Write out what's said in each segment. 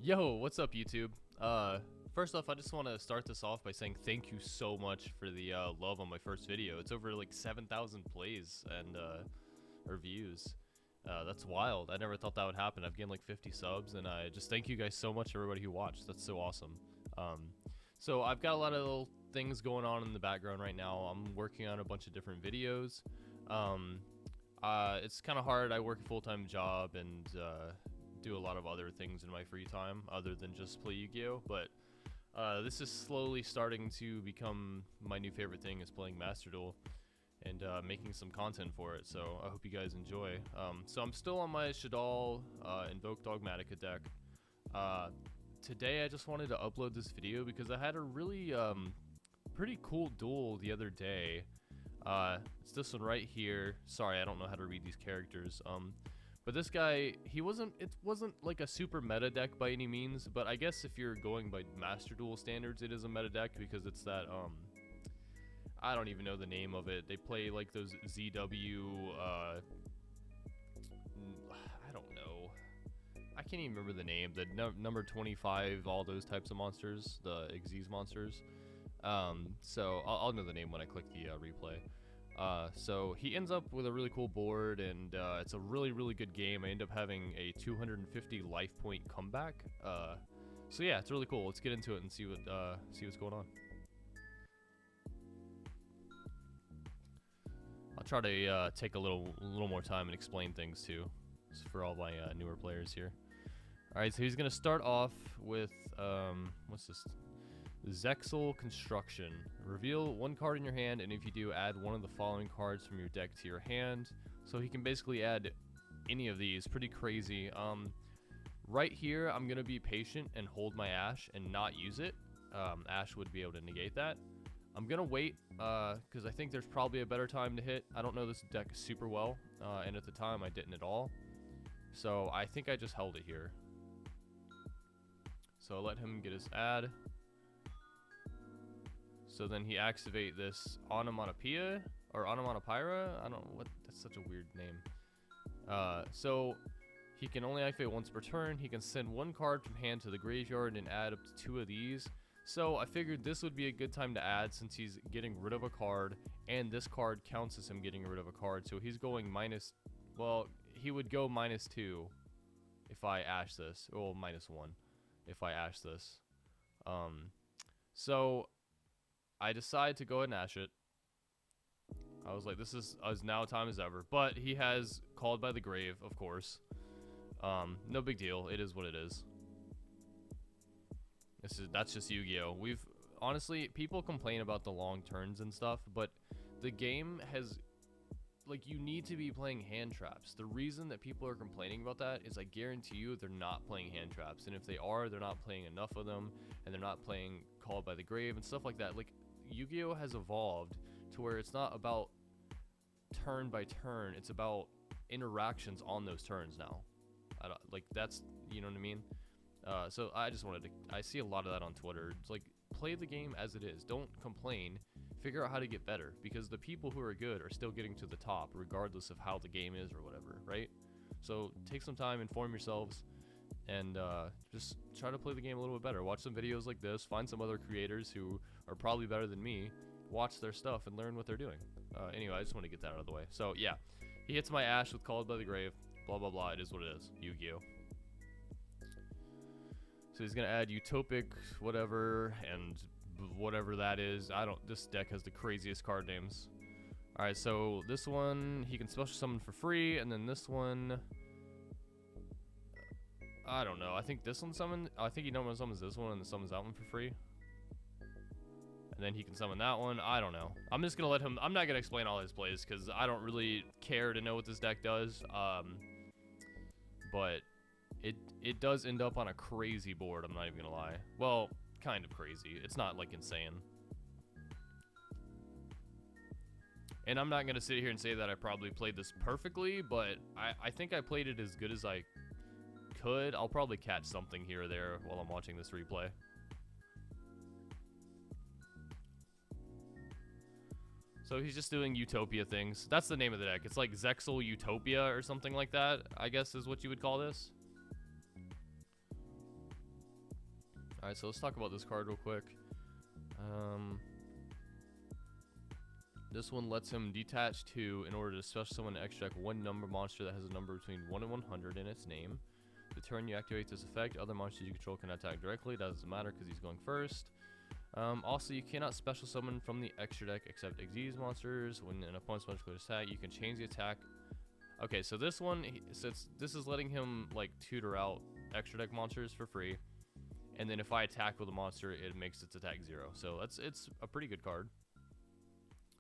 Yo, what's up, YouTube? First off, I just want to start this off by saying thank you so much for the love on my first video. It's over like 7,000 plays and or views. That's wild. I never thought that would happen. I've gained like 50 subs, and I just thank you guys so much, everybody who watched. That's so awesome. So I've got a lot of little things going on in the background right now. I'm working on a bunch of different videos. It's kind of hard. I work a full-time job and do a lot of other things in my free time other than just play Yu-Gi-Oh! But this is slowly starting to become my new favorite thing, is playing Master Duel and making some content for it. So I hope you guys enjoy. So I'm still on my Shaddoll Invoked Dogmatika deck. Today I just wanted to upload this video because I had a really pretty cool duel the other day. It's this one right here. Sorry, I don't know how to read these characters. But this guy, it wasn't like a super meta deck by any means, but I guess if you're going by Master Duel standards, it is a meta deck because it's that, I don't even know the name of it. They play like those ZW, I don't know. I can't even remember the name. The number 25, all those types of monsters, the Xyz monsters. So I'll know the name when I click the replay. So he ends up with a really cool board, and it's a really good game. I end up having a 250 life point comeback. So yeah, it's really cool. Let's get into it and see what's going on. I'll try to take a little more time and explain things too, for all my newer players here. All right, so he's gonna start off with what's this? Zexal Construction. Reveal one card in your hand, and if you do, add one of the following cards from your deck to your hand. So he can basically add any of these. Pretty crazy. Right here, I'm gonna be patient and hold my Ash and not use it. Ash would be able to negate that. I'm gonna wait because I think there's probably a better time to hit. I don't know this deck super well, and at the time I didn't at all. So I think I just held it here. So I'll let him get his ad. So then he activate this Onomatopoeia or Onomatopoeia. I don't know what. That's such a weird name. So he can only activate once per turn. He can send one card from hand to the graveyard and add up to 2 of these. So I figured this would be a good time to add since he's getting rid of a card, and this card counts as him getting rid of a card. So he's going minus. Well, he would go -2 if I ash this. Well, -1 if I ash this. So I decide to go ahead and ash it. I was like, this is as now time as ever. But he has Called by the Grave, of course. No big deal. It is what it is. That's just Yu-Gi-Oh! Honestly, people complain about the long turns and stuff, but the game has, like, you need to be playing hand traps. The reason that people are complaining about that is I guarantee you they're not playing hand traps. And if they are, they're not playing enough of them, and they're not playing Called by the Grave and stuff like that. Like, Yu-Gi-Oh! Has evolved to where it's not about turn by turn, it's about interactions on those turns now. Like, that's, you know what I mean? So I just wanted to, I see a lot of that on Twitter. It's like, play the game as it is. Don't complain. Figure out how to get better, because the people who are good are still getting to the top regardless of how the game is or whatever, right? So take some time, inform yourselves, and just try to play the game a little bit better. Watch some videos like this, find some other creators who are probably better than me, watch their stuff and learn what they're doing. Anyway, I just want to get that out of the way. So yeah, he hits my Ash with Called by the Grave, blah blah blah. It is what it is. Yu-Gi-Oh! So he's gonna add Utopic whatever and whatever that is. This deck has the craziest card names. Alright, so this one he can special summon for free, and then this one, I don't know. I think this one I think he normally summons this one and then summons that one for free. And then he can summon that one. I don't know. I'm just gonna let him. I'm not gonna explain all his plays because I don't really care to know what this deck does. But it does end up on a crazy board. I'm not even gonna lie. Well, kind of crazy. It's not like insane. And I'm not gonna sit here and say that I probably played this perfectly, but I think I played it as good as I could. I'll probably catch something here or there while I'm watching this replay. So he's just doing Utopia things. That's the name of the deck. It's like Zexal Utopia or something like that, I guess is what you would call this. Alright, so let's talk about this card real quick. This one lets him detach 2 in order to special summon and extra deck 1 number monster that has a number between 1 and 100 in its name. The turn you activate this effect, other monsters you control can attack directly. That doesn't matter because he's going first. Also, you cannot special summon from the extra deck except Xyz monsters. When an opponent's monster goes to attack, you can change the attack. Okay, so this one, since this is letting him like tutor out extra deck monsters for free, and then if I attack with a monster, it makes its attack 0. So it's a pretty good card.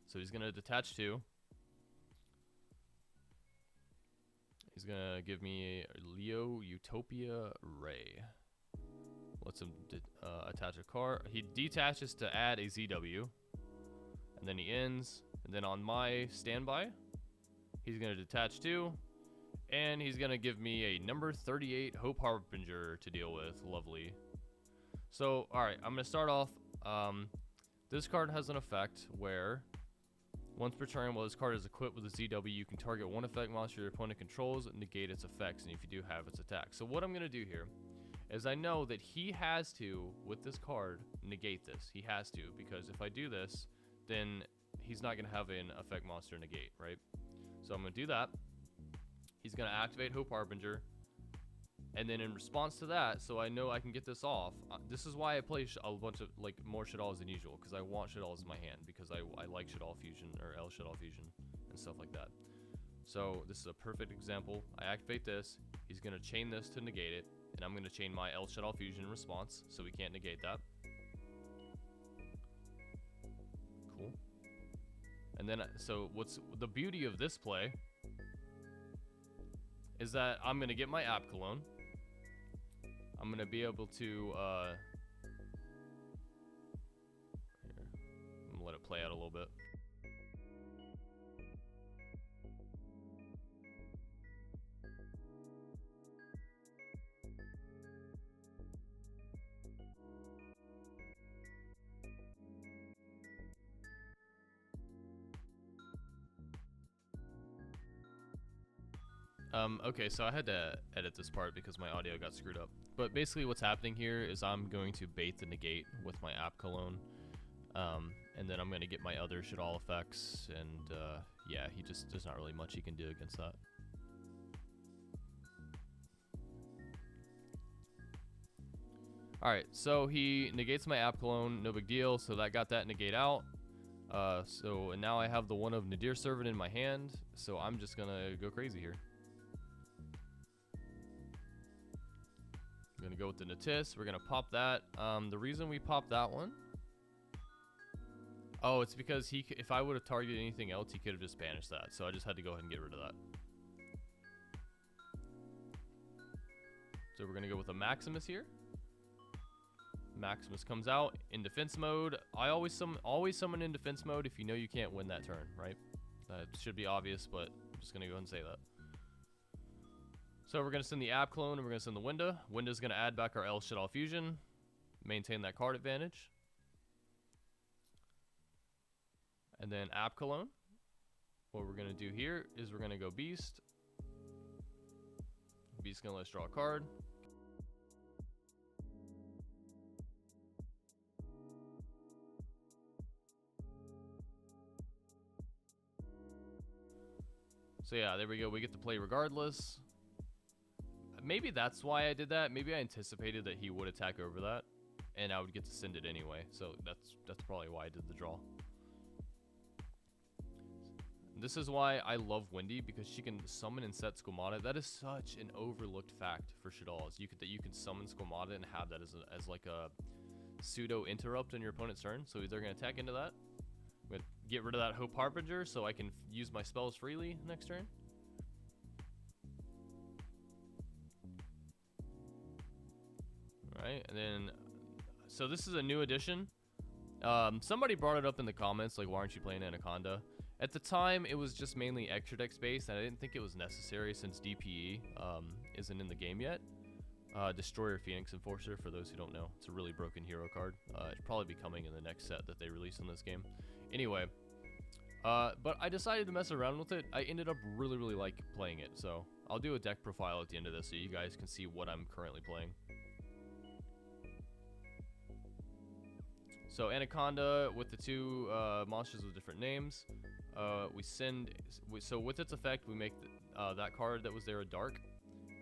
So he's gonna detach 2. He's gonna give me a Leo Utopia Ray. Lets him attach a card. He detaches to add a ZW, and then he ends. And then on my standby, he's gonna detach 2, and he's gonna give me a number 38 Hope Harbinger to deal with. Lovely. So all right, I'm gonna start off. This card has an effect where once per turn, while this card is equipped with a ZW, you can target one effect monster your opponent controls, negate its effects, and if you do, have its attack. So what I'm going to do here is I know that he has to, with this card, negate this. He has to, because if I do this, then he's not going to have an effect monster negate, right? So I'm going to do that. He's going to activate Hope Harbinger. And then in response to that, so I know I can get this off, this is why I play a bunch of like more Shaddolls than usual, because I want Shaddolls in my hand, because I like Shaddoll Fusion, or L Shaddoll Fusion, and stuff like that. So this is a perfect example. I activate this, he's going to chain this to negate it, and I'm going to chain my L Shaddoll Fusion in response, so we can't negate that. Cool. And then, so what's the beauty of this play is that I'm going to get my App Cologne. I'm going to be able to, here, I'm going to let it play out a little bit. Okay, so I had to edit this part because my audio got screwed up. But basically what's happening here is I'm going to bait the negate with my App Cologne. And then I'm going to get my other Shaddoll effects. And yeah, there's not really much he can do against that. Alright, so he negates my App Cologne, no big deal. So that got that negate out. And now I have the one of Nadir Servant in my hand. So I'm just going to go crazy here. We're gonna go with the Natis. We're gonna pop that. The reason we popped that one, oh, it's because if I would have targeted anything else, he could have just banished that. So I just had to go ahead and get rid of that. So we're gonna go with a Maximus here. Maximus comes out in defense mode. I always summon in defense mode if you know you can't win that turn, right? That should be obvious, but I'm just gonna go ahead and say that. So we're going to send the App Clone, and we're going to send the Winda. Winda's going to add back our El Shaddoll Fusion. Maintain that card advantage. And then App Cologne. What we're going to do here is we're going to go Beast. Beast's going to let us draw a card. So yeah, there we go. We get to play regardless. Maybe that's why I did that. Maybe I anticipated that he would attack over that, and I would get to send it anyway. So that's probably why I did the draw. This is why I love Wendy, because she can summon and set Squamata. That is such an overlooked fact for Shaddolls. That you can summon Squamata and have that as like a pseudo interrupt on your opponent's turn. So they're gonna attack into that. I'm gonna get rid of that Hope Harbinger so I can use my spells freely next turn. Right, and then, so this is a new addition. Somebody brought it up in the comments, like, why aren't you playing Anaconda? At the time, it was just mainly extra deck space, and I didn't think it was necessary since DPE isn't in the game yet. Destroyer Phoenix Enforcer, for those who don't know. It's a really broken hero card. It'll probably be coming in the next set that they release in this game. Anyway, but I decided to mess around with it. I ended up really like playing it, so I'll do a deck profile at the end of this so you guys can see what I'm currently playing. So Anaconda with the two monsters with different names. So with its effect, we make that card that was there a dark.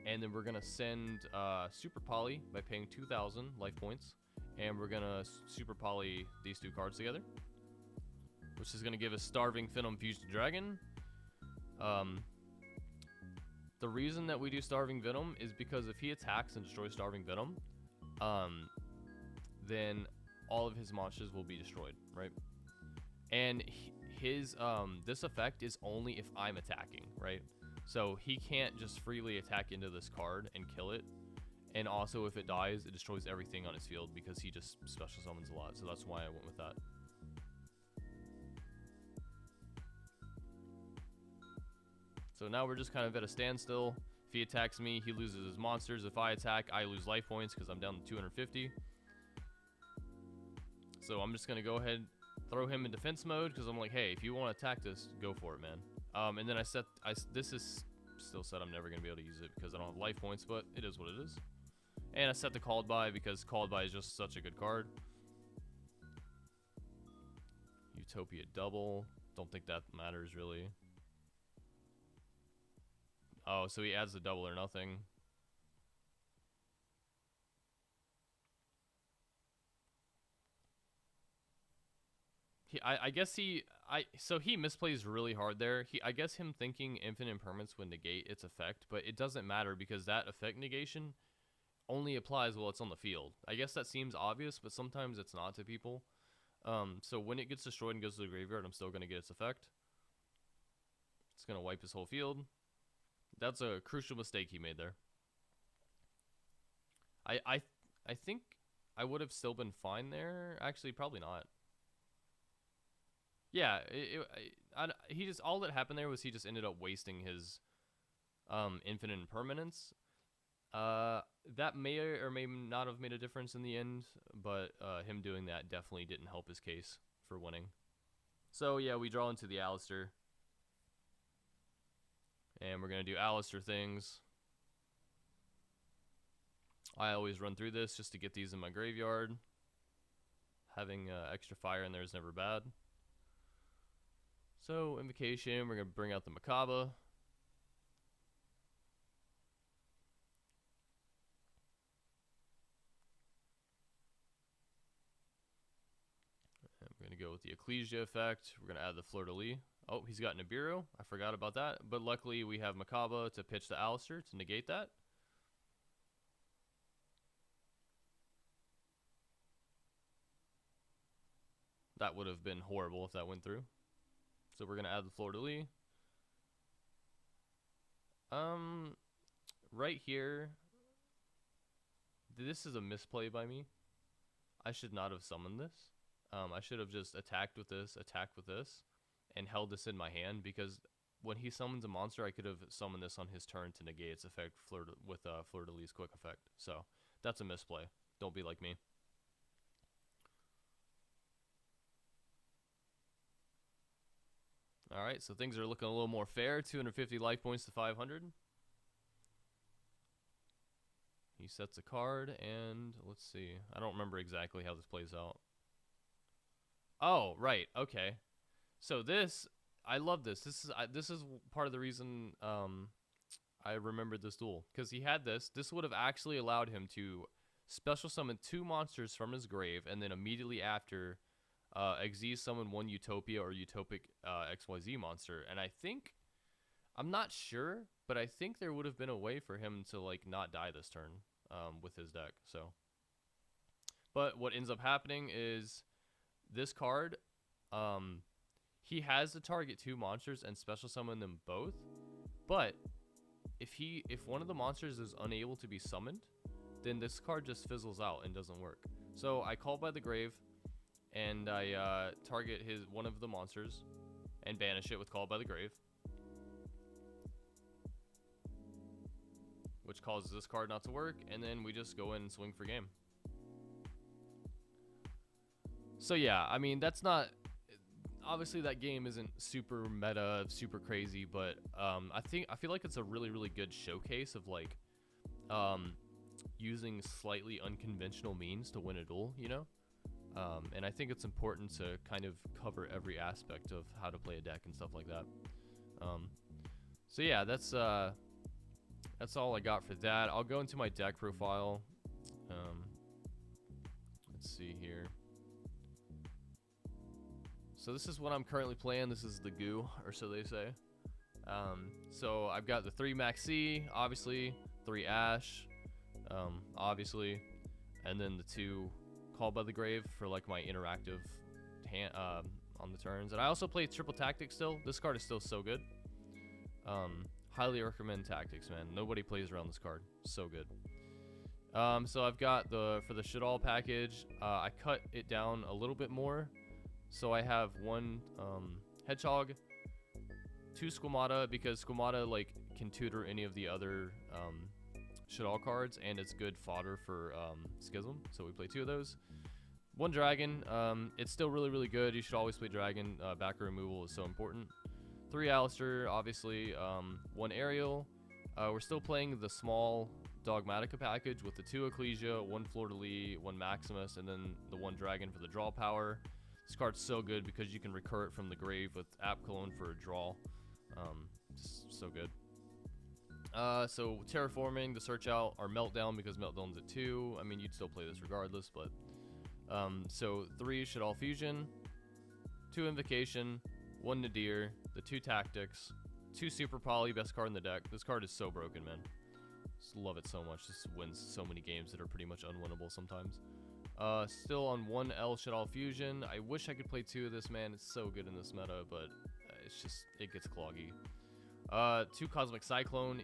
And then we're going to send Super Poly by paying 2,000 life points. And we're going to Super Poly these two cards together, which is going to give us Starving Venom Fused Dragon. The reason that we do Starving Venom is because if he attacks and destroys Starving Venom, then all of his monsters will be destroyed, right? And his this effect is only if I'm attacking, right? So he can't just freely attack into this card and kill it. And also, if it dies, it destroys everything on his field because he just special summons a lot. So that's why I went with that. So now we're just kind of at a standstill. If he attacks me, he loses his monsters. If I attack, I lose life points because I'm down to 250. So I'm just going to go ahead, throw him in defense mode because I'm like, hey, if you want to attack this, go for it, man. And then this is still set. I'm never going to be able to use it because I don't have life points, but it is what it is. And I set the Called By because Called By is just such a good card. Utopia double. Don't think that matters really. Oh, so he adds the double or nothing. So he misplays really hard there. I guess him thinking infinite impermanence would negate its effect, but it doesn't matter because that effect negation only applies while it's on the field. I guess that seems obvious, but sometimes it's not to people. So when it gets destroyed and goes to the graveyard, I'm still going to get its effect. It's going to wipe his whole field. That's a crucial mistake he made there. I think I would have still been fine there. Actually, probably not. Yeah, he just, all that happened there was he just ended up wasting his infinite impermanence. That may or may not have made a difference in the end, but him doing that definitely didn't help his case for winning. So yeah, we draw into the Alistair. And we're going to do Alistair things. I always run through this just to get these in my graveyard. Having extra fire in there is never bad. So, Invocation, we're going to bring out the Macabre. And we're going to go with the Ecclesia effect. We're going to add the Fleur-de-Lis. Oh, he's got Nibiru. I forgot about that. But luckily, we have Macabre to pitch the Alistair to negate that. That would have been horrible if that went through. So we're going to add the Fleur-de-Lis. Right here, this is a misplay by me. I should not have summoned this. I should have just attacked with this, and held this in my hand, because when he summons a monster, I could have summoned this on his turn to negate its effect with Fleur-de-Lis quick effect. So that's a misplay. Don't be like me. Alright, so things are looking a little more fair. 250 life points to 500. He sets a card, and let's see. I don't remember exactly how this plays out. Oh, right. Okay. So this, I love this. This is part of the reason I remembered this duel, because he had this. This would have actually allowed him to special summon 2 monsters from his grave, and then immediately after Xyz summon 1 Utopia or Utopic XYZ monster. And I think, I'm not sure, but I think there would have been a way for him to like not die this turn with his deck. So, but what ends up happening is this card, he has to target 2 monsters and special summon them both. But if one of the monsters is unable to be summoned, then this card just fizzles out and doesn't work. So I Call by the Grave, and I target one of the monsters and banish it with Call by the Grave, which causes this card not to work, and then we just go in and swing for game. So yeah, I mean, that's not, obviously that game isn't super meta, super crazy, but I feel like it's a really, really good showcase of like using slightly unconventional means to win a duel, you know? And I think it's important to kind of cover every aspect of how to play a deck and stuff like that. So yeah, that's all I got for that. I'll go into my deck profile. Let's see here. So this is what I'm currently playing. This is the goo, or so they say. So I've got the 3 Maxi, obviously, 3 Ash, obviously, and then the 2 Called by the Grave for like my interactive hand on the turns. And I also play triple Tactics still. This card is still so good. Highly recommend Tactics, man. Nobody plays around this card. So good. So I've got for the Shaddoll package, I cut it down a little bit more. So I have 1 Hedgehog, 2 Squamata, because Squamata like can tutor any of the other Shaddoll cards, and it's good fodder for Schism. So we play 2 of those. 1 Dragon. It's still really, really good. You should always play Dragon. Backer removal is so important. 3 Alistair, obviously. 1 Ariel. We're still playing the small Dogmatika package with the 2 Ecclesia, 1 Fleur-de-Lis, 1 Maximus, and then the 1 Dragon for the draw power. This card's so good because you can recur it from the grave with App Clone for a draw. Just so good. So Terraforming, the Search Out, or Meltdown, because Meltdown's at 2. I mean, you'd still play this regardless, but so 3 Shaddoll Fusion, 2 Invocation, 1 Nadir, the 2 Tactics, 2 Super Poly, best card in the deck. This card is so broken, man. Just love it so much. This wins so many games that are pretty much unwinnable sometimes. Still on 1 L Shaddoll Fusion. I wish I could play 2 of this, man. It's so good in this meta, but it's just, it gets cloggy. 2 Cosmic Cyclone.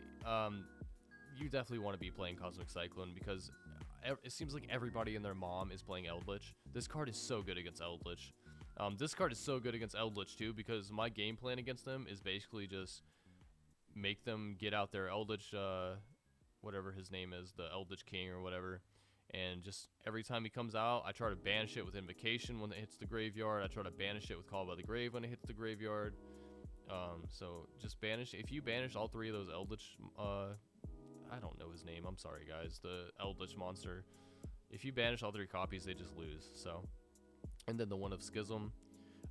You definitely want to be playing Cosmic Cyclone because it seems like everybody and their mom is playing Eldritch. This card is so good against Eldritch. This card is so good against Eldritch too, because my game plan against them is basically just make them get out their Eldritch, whatever his name is, the Eldritch King or whatever. And just every time he comes out, I try to banish it with Invocation when it hits the graveyard. I try to banish it with Call by the Grave when it hits the graveyard. So just banish. If you banish all 3 of those Eldritch, I don't know his name. I'm sorry, guys. The Eldritch monster. If you banish all 3 copies, they just lose. So, and then the 1 of Schism.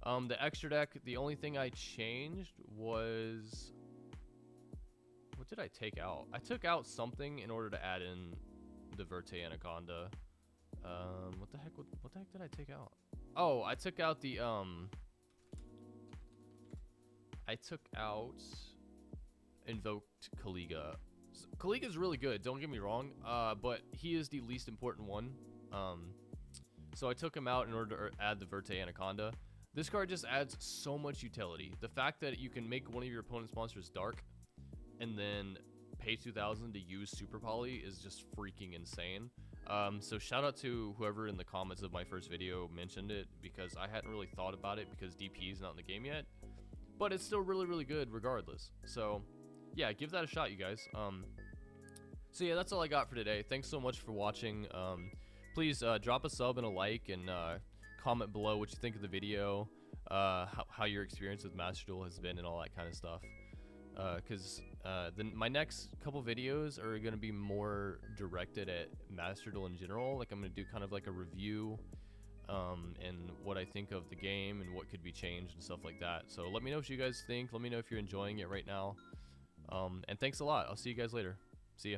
The extra deck. The only thing I changed was, what did I take out? I took out something in order to add in the Verte Anaconda. What the heck did I take out? Oh, I took out the I took out Invoked Kaliga. So, Kaliga's really good, don't get me wrong, but he is the least important one. So I took him out in order to add the Verte Anaconda. This card just adds so much utility. The fact that you can make one of your opponent's monsters dark and then pay 2,000 to use Super Poly is just freaking insane. So shout out to whoever in the comments of my first video mentioned it, because I hadn't really thought about it because DP is not in the game yet. But it's still really, really good regardless. So yeah, give that a shot, you guys. So yeah, that's all I got for today. Thanks so much for watching. Please drop a sub and a like, and comment below what you think of the video, how your experience with Master Duel has been, and all that kind of stuff. Because my next couple videos are going to be more directed at Master Duel in general. Like, I'm going to do kind of like a review and what I think of the game and what could be changed and stuff like that. So let me know what you guys think. Let me know if you're enjoying it right now. And thanks a lot. I'll see you guys later. See ya.